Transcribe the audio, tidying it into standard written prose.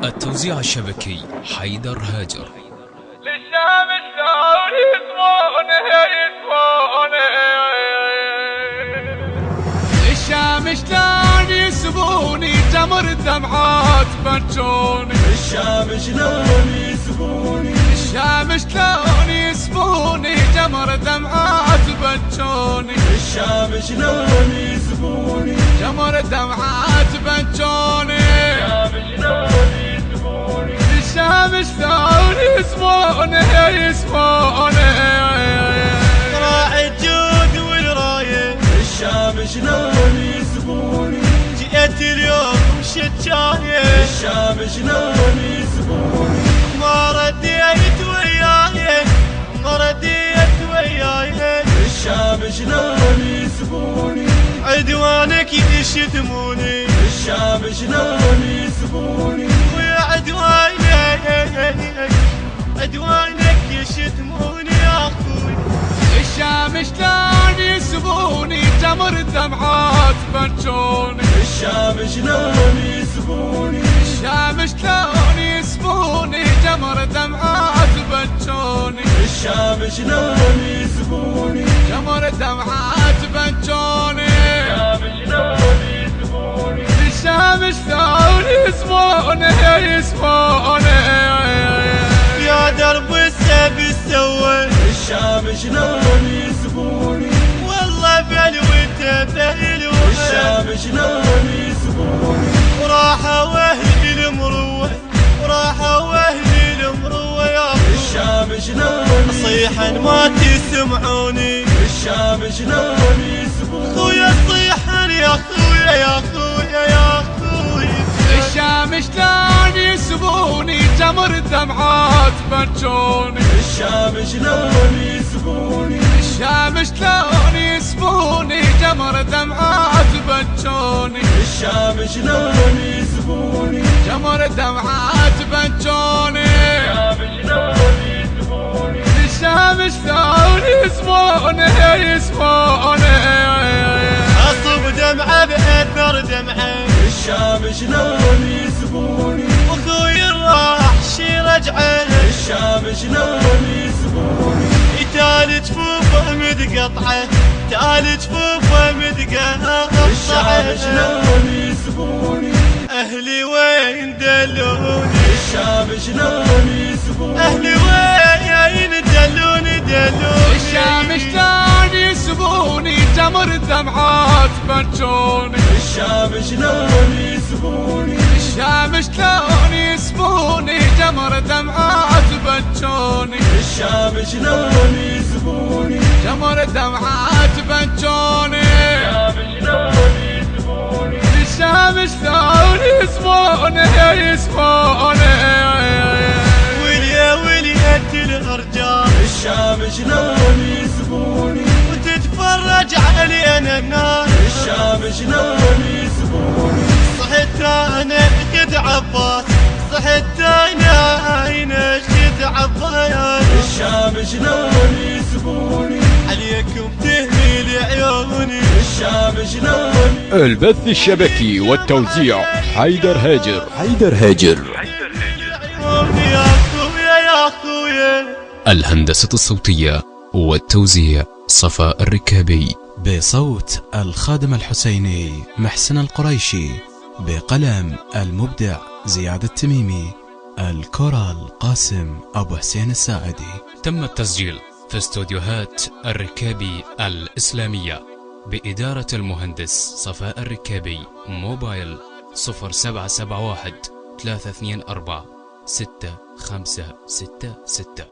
التوزيع الشبكي حيدر هاجر. للشام الثاني الشام شلون يسبوني تمر الدمعات بنشوني. الشام شلون يسبوني، الشام شلون يسبوني تمر الدمعات بنشوني. الشام شلون يسبوني، تمر الدمعات بنشوني. الشام شلون يسبوني راعي الجود والرايه. الشام شلون يسبوني، جئت اليوم ومشيت شايه. الشام شلون يسبوني، ما رديت وياي، ما رديت وياي. الشام شلون يسبوني، عدوانك يشتموني. الشام شلون يسبوني، ويا عدوانك عدوانك يشتموني يا اخوي. الشام شلون يسبوني تمر الدمعات بنشوني. الشام شلون يسبوني، الشام شلون يسبوني تمر الدمعات بنشوني. الشام شلون يسبوني، تمر الدمعات بنشوني. الشام شلون يسبوني يا درب السب السوي. الشام شلون يسبوني، والله بلويته بهلوه. الشام شلون يسبوني، وراحوا اهلي المروه، وراحوا اهلي المروه يا اخوي. الشام شلون صيحا ما تسمعوني. الشام شلون يسبوني، خويا صيحا يا خويا يا خويا يا خويا. الشام شلون يسبوني تمر الدمعات بنشوني. الشام شلون يسبوني، الشام شلون يسبوني تمر الدمعات بنشوني. الشام شلون يسبوني، تمر الدمعات بنشوني. الشام شلون يسبوني اصب دمعه باثر دمعه. الشام شلون يسبوني، واخوي راح شي رجعه. الشام شلون يسبوني، تالي جفوفه متقطعه، تالي جفوفه متقطعه. الشام شلون يسبوني، اهلي وين دلوني. الشام شلون يسبوني، اهلي وين دلوني دلوني. الشام شلون يسبوني تمر الدمعات بنشوني. الشام شلون يسبوني، الشام شلون يسبوني تمر الدمعات بنشوني. الشام شلون يسبوني، تمر الدمعات بنشوني. الشام شلون يسبوني ويليا ويليت الارجال. الشام شلون يسبوني، وتتفرج علينا النار. الشام شلون يسبوني، صحت انا قد عباس، صحت انا قد عباس. الشام شلون يسبوني، عليكم تهمي عيوني. الشام شلون. البث الشبكي والتوزيع حيدر هاجر. حيدر هاجر. عيوني يا اخويا يا اخويا. الهندسة الصوتية والتوزيع صفاء الركابي. بصوت الخادم الحسيني محسن القريشي. بقلم المبدع زياد التميمي. الكورال قاسم أبو حسين الساعدي. تم التسجيل في استوديوهات الركابي الإسلامية بإدارة المهندس صفاء الركابي. موبايل 0771 324 6566.